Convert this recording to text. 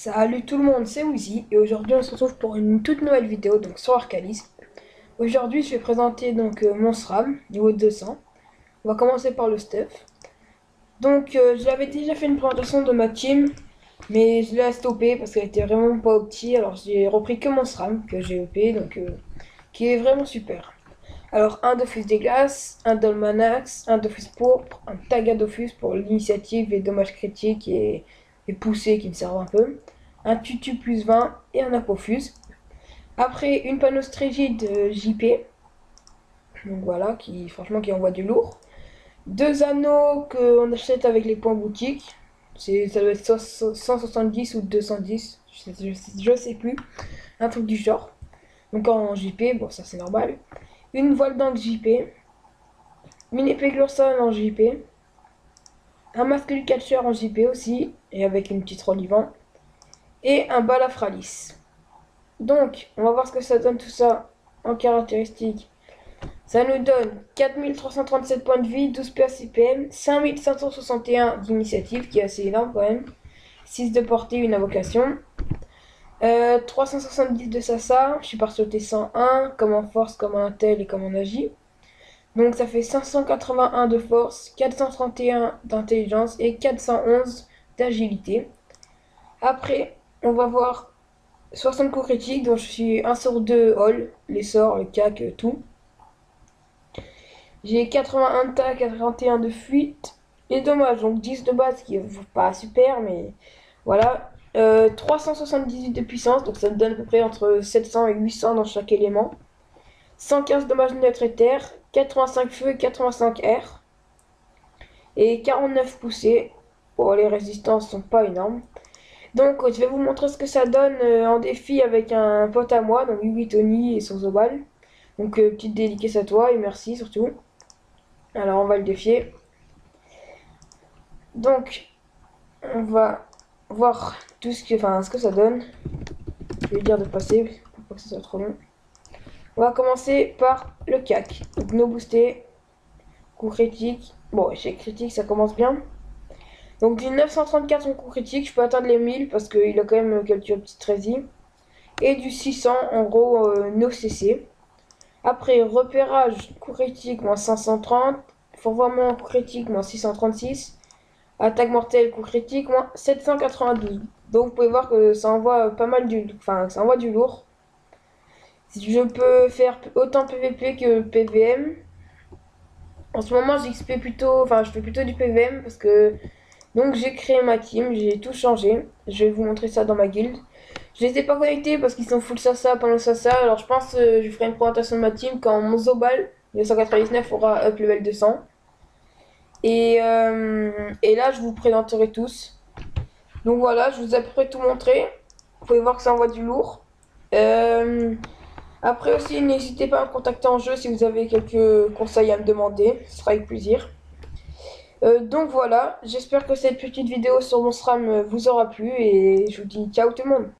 Salut tout le monde, c'est Wheezy et aujourd'hui on se retrouve pour une toute nouvelle vidéo donc sur Arcalis. Aujourd'hui je vais présenter mon SRAM niveau 200. On va commencer par le stuff. J'avais déjà fait une présentation de ma team mais je l'ai stoppé parce qu'elle était vraiment pas opti. Alors j'ai repris que mon SRAM que j'ai EP qui est vraiment super. Alors un Dofus des glaces, un Dolmanax, un Dofus pourpre, un Taga Dofus pour l'initiative et dommages critiques et poussées qui me servent un peu, un Tutu plus 20 et un Apofuse. Après une Panostrégie de JP, donc voilà, qui envoie du lourd. Deux anneaux qu'on achète avec les points boutiques, ça doit être 170 ou 210, je sais plus, un truc du genre. Donc en JP, bon ça c'est normal. Une voile d'encre JP, une épée Glurson en JP, un masque du catcheur en JP aussi, et avec une petite relivant, et un balafralis. Donc, on va voir ce que ça donne tout ça en caractéristiques. Ça nous donne 4337 points de vie, 12 PA CPM, 5561 d'initiative, qui est assez énorme quand même, 6 de portée, une invocation, 370 de Sasa, je suis par sauter 101, comme en force, comme en intel et comme en agi. Donc ça fait 581 de force, 431 d'intelligence et 411 d'agilité. Après, on va voir 60 coups critiques, dont je suis 1 sur 2 all, les sorts, le cac, tout. J'ai 81 de tac, 81 de fuite et dommage, donc 10 de base, qui est pas super, mais voilà. 378 de puissance, donc ça me donne à peu près entre 700 et 800 dans chaque élément. 115 dommages neutres et terre, 85 feu et 85 air. Et 49 poussées. Bon, les résistances sont pas énormes. Donc, je vais vous montrer ce que ça donne en défi avec un pote à moi, donc Yugi Tony et son Zobal. Donc, petite dédicace à toi et merci surtout. Alors, on va le défier. Donc, on va voir ce que ça donne. Je vais lui dire de passer pour pas que ce soit trop long. On va commencer par le CAC. Donc, no boosté, coup critique. Bon, échec critique, ça commence bien. Donc du 934 en coup critique, je peux atteindre les 1000 parce qu'il a quand même quelques petites résis. Et du 600 en gros no CC. Après repérage, coup critique, moins 530. Fourvoiement, coup critique, moins 636. Attaque mortelle, coup critique, moins 792. Donc vous pouvez voir que ça envoie pas mal ça envoie du lourd. Je peux faire autant PVP que PVM. En ce moment j'XP plutôt, je fais plutôt du PVM parce que donc j'ai créé ma team, j'ai tout changé. Je vais vous montrer ça dans ma guilde. Je les ai pas connectés parce qu'ils sont full Sasa pendant Sasa. Alors je pense que je ferai une présentation de ma team quand mon Zobal 999 aura up level 200. Et là je vous présenterai tous. Donc voilà, je vous ai à peu près tout montré. Vous pouvez voir que ça envoie du lourd. Après aussi, n'hésitez pas à me contacter en jeu si vous avez quelques conseils à me demander. Ce sera avec plaisir. Donc voilà, j'espère que cette petite vidéo sur mon SRAM vous aura plu et je vous dis ciao tout le monde.